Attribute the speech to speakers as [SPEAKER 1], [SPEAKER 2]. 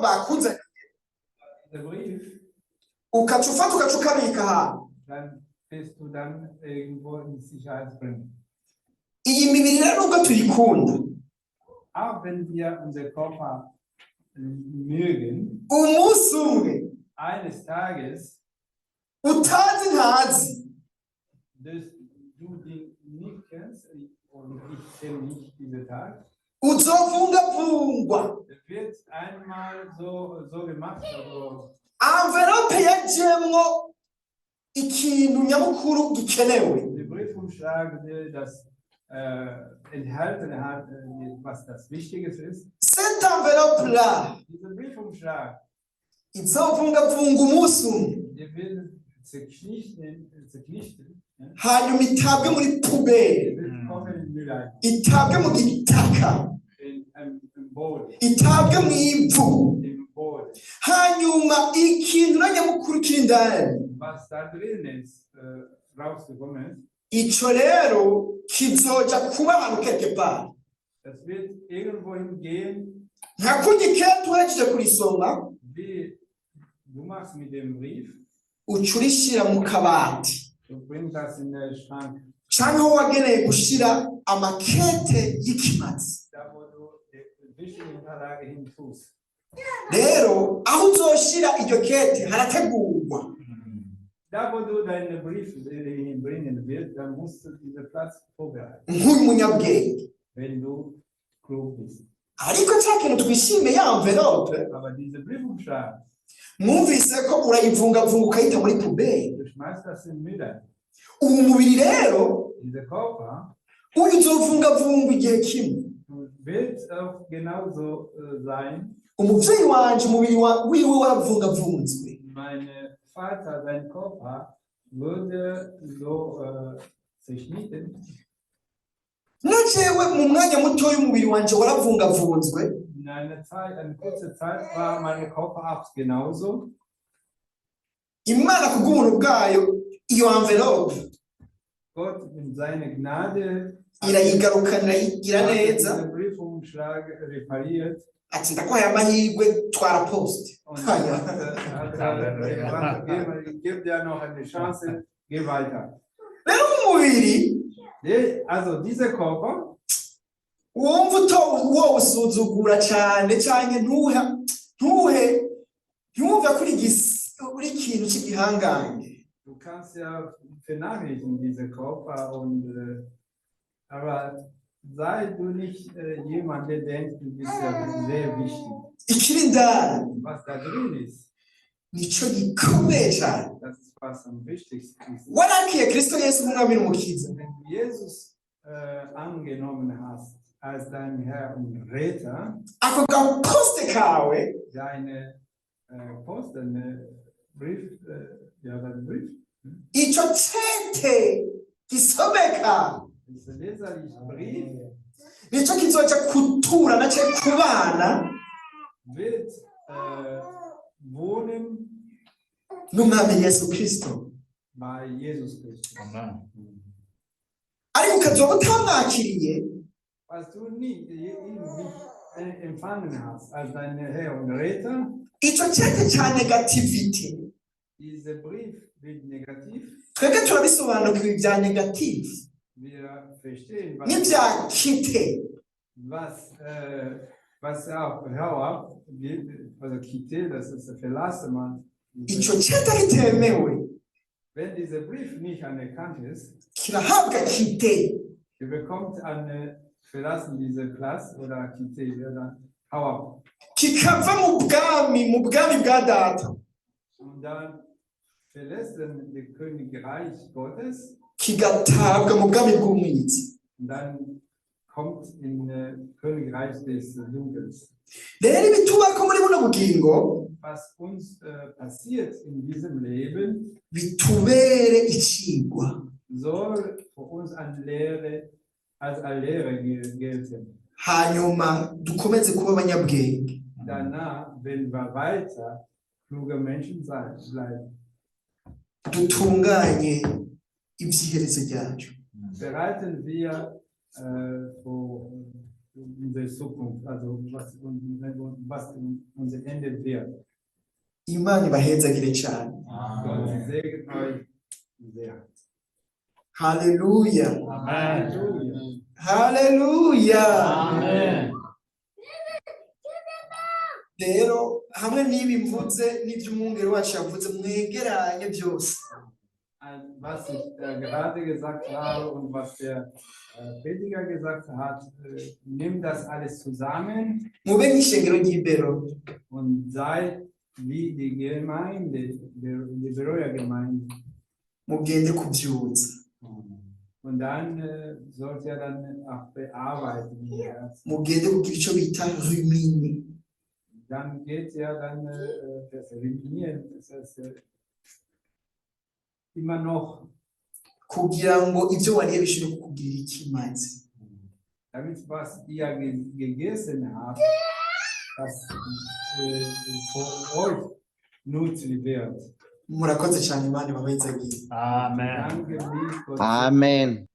[SPEAKER 1] bakuzanye
[SPEAKER 2] Der Brief,
[SPEAKER 1] ukaca ufata ugaca ukabika ahantu.
[SPEAKER 2] dann bist du dann irgendwo in Sicherheit bringen.
[SPEAKER 1] Iyi mibiri rero nubwo tuyikunda,
[SPEAKER 2] Auch wenn wir unser Körper mögen,
[SPEAKER 1] umunsi umwe
[SPEAKER 2] eines Tages,
[SPEAKER 1] utazi ntazi,
[SPEAKER 2] dass du den nicht kennst und ich kenne nicht diesen Tag,
[SPEAKER 1] uzovungavungwa.
[SPEAKER 2] es wird einmal so gemacht, also
[SPEAKER 1] Envelope yajemwo ikintu nyamukuru gikenewe.
[SPEAKER 2] der Briefumschlag, das enthalten hat, was das Wichtiges ist.
[SPEAKER 1] Cette envelope là
[SPEAKER 2] Dieser Briefumschlag,
[SPEAKER 1] izovungavunga umunsi umwe,
[SPEAKER 2] der will zerknichten,
[SPEAKER 1] hanyuma itabwe muri puberi,
[SPEAKER 2] der will kommen in Müllheim,
[SPEAKER 1] itabwe mu gitaka,
[SPEAKER 2] im Boden,
[SPEAKER 1] itabwe mu ivu,
[SPEAKER 2] im Boden.
[SPEAKER 1] hanyuma ikintu na nyamukuru kiri indani,
[SPEAKER 2] Was da drin ist, rausgekommen ist,
[SPEAKER 1] ico rero kizoja kuba ahantu quelque part.
[SPEAKER 2] das wird irgendwo hingehen,
[SPEAKER 1] Nka kurya ikete uhejeje kurisoma
[SPEAKER 2] wie du machst mit dem Brief,
[SPEAKER 1] uca urishira mu kabati,
[SPEAKER 2] du bringst das in den Schrank,
[SPEAKER 1] canke aho wageneye gushira amakete y'ikimazi.
[SPEAKER 2] da wo du die wichtigen Unterlage hin tust.
[SPEAKER 1] Rero aho uzoshira iryo kete harategurwa.
[SPEAKER 2] Da wo du deinen Brief hinbringen wirst, dann musst du diesen Platz vorbereiten,
[SPEAKER 1] Nk'umunyabwenge.
[SPEAKER 2] wenn du klug bist.
[SPEAKER 1] Ariko ca kintu twishimiye ya envelope,
[SPEAKER 2] Aber diese Briefumschlag,
[SPEAKER 1] mwumvise ko urayivungavunga ukayita muri puberi.
[SPEAKER 2] du schmeißt das in Müll.
[SPEAKER 1] Ubu mubiri rero
[SPEAKER 2] Dieser Körper
[SPEAKER 1] uyu uzovungavunga igihe kimwe.
[SPEAKER 2] wird auch genauso sein.
[SPEAKER 1] Umuvyeyi wanje umubiri wiwe waravungavunzwe.
[SPEAKER 2] Mein Vater, sein Körper, würde so zerschnitten.
[SPEAKER 1] Na jewe mu mwanya mutoya umubiri wanje waravungavunzwe.
[SPEAKER 2] In einer Zeit, eine kurze Zeit war mein Körper auch genauso.
[SPEAKER 1] Imana kubw'ubuntu bwayo iyo envelope
[SPEAKER 2] Gott in seiner Gnade
[SPEAKER 1] irayigarukanira igira neza.
[SPEAKER 2] den Briefumschlag repariert.
[SPEAKER 1] Ati ndakuhaye amahirwe twara poste.
[SPEAKER 2] Und
[SPEAKER 1] Haya.
[SPEAKER 2] Gib dir noch eine Chance, geh weiter.
[SPEAKER 1] Rero umubiri
[SPEAKER 2] Also dieser Körper,
[SPEAKER 1] wumva wowe usuzugura cyane cyane ntuhe kuri ikintu cy'igihangange.
[SPEAKER 2] du kannst ja vernachlässigen diesen Körper und aber sei du nicht jemand, der denkt, du bist ja sehr wichtig.
[SPEAKER 1] Ikiri indani
[SPEAKER 2] Was da drin ist,
[SPEAKER 1] nico gikomeye cyane.
[SPEAKER 2] das ist was am wichtigsten ist.
[SPEAKER 1] Warakiye Kristo Yesu nk'umwami n'umukiza,
[SPEAKER 2] Wenn du Jesus angenommen hast als dein Herr und Retter,
[SPEAKER 1] ako gaposte kawe
[SPEAKER 2] deine Posten, Brief, ja, dein Brief,
[SPEAKER 1] ico cete gisomeka
[SPEAKER 2] dieser leserliche Brief
[SPEAKER 1] nico kizoja kutura na cyo kubana
[SPEAKER 2] wird wohnen
[SPEAKER 1] n'umwami Yesu Kristo.
[SPEAKER 2] bei Jesus Christus.
[SPEAKER 1] Ariko ukazoba utamwakiriye,
[SPEAKER 2] Was du ihn nicht empfangen hast als dein Herr und Retter,
[SPEAKER 1] ico cete ca negativity
[SPEAKER 2] dieser Brief wird negativ.
[SPEAKER 1] twebwe turabisobanukiwe ibya negative
[SPEAKER 2] Wir verstehen,
[SPEAKER 1] n'ibya kite.
[SPEAKER 2] was auch Hauer, also Kite, das ist verlassen man.
[SPEAKER 1] Ico cete kitemewe
[SPEAKER 2] Wenn dieser Brief nicht anerkannt ist,
[SPEAKER 1] kirahabwa kite.
[SPEAKER 2] ihr bekommt eine verlassen diese Platz oder Kite oder Hauer.
[SPEAKER 1] Kikava mu bwami bwa data
[SPEAKER 2] Und dann verlässt das Königreich Gottes
[SPEAKER 1] kigatabwa mu bwami bw'umwiza.
[SPEAKER 2] und dann kommt in Königreich des Dunkels.
[SPEAKER 1] Rero ibitubako muri buno bugingo
[SPEAKER 2] Was uns passiert in diesem Leben,
[SPEAKER 1] bitubere icigwa,
[SPEAKER 2] soll für uns als Lehre gelten.
[SPEAKER 1] hanyuma dukomeze kuba abanyabwenge.
[SPEAKER 2] Danach, wenn wir weiter kluge Menschen bleiben,
[SPEAKER 1] dutunganye iby'iherezo ryacu.
[SPEAKER 2] bereiten wir für unsere Zukunft, also was unser Ende wird.
[SPEAKER 1] Imana ibahezagire cyane.
[SPEAKER 2] Gott segnet euch sehr.
[SPEAKER 1] Haleluya.
[SPEAKER 2] Halleluja.
[SPEAKER 1] Haleluya.
[SPEAKER 3] Amen.
[SPEAKER 1] Rero hamwe n'ibi mvuze n'iby'umwungeri wacu yavuze mwegeranye byose.
[SPEAKER 2] Was ich gerade gesagt habe und was der Prediger gesagt hat, nimm das alles zusammen
[SPEAKER 1] Mube nk'ishengero ry'Ibero.
[SPEAKER 2] und sei wie die Gemeinde, die Beroya Gemeinde.
[SPEAKER 1] Mugende kubyutsa.
[SPEAKER 2] Und dann sollt ihr dann auch bearbeiten.
[SPEAKER 1] Mugende kugira icyo bita rumini.
[SPEAKER 2] Dann geht ja dann das Reminieren, das heißt immer noch,
[SPEAKER 1] Kugira ngo ibyo wariye bishobore kukugirira ikimazi.
[SPEAKER 2] damit was ihr gegessen habt, das für euch nützlich wird.
[SPEAKER 1] Murakoze cyane Imana ibahezagire.
[SPEAKER 3] Amen.
[SPEAKER 2] Danke, lieb Gott.
[SPEAKER 4] Amen.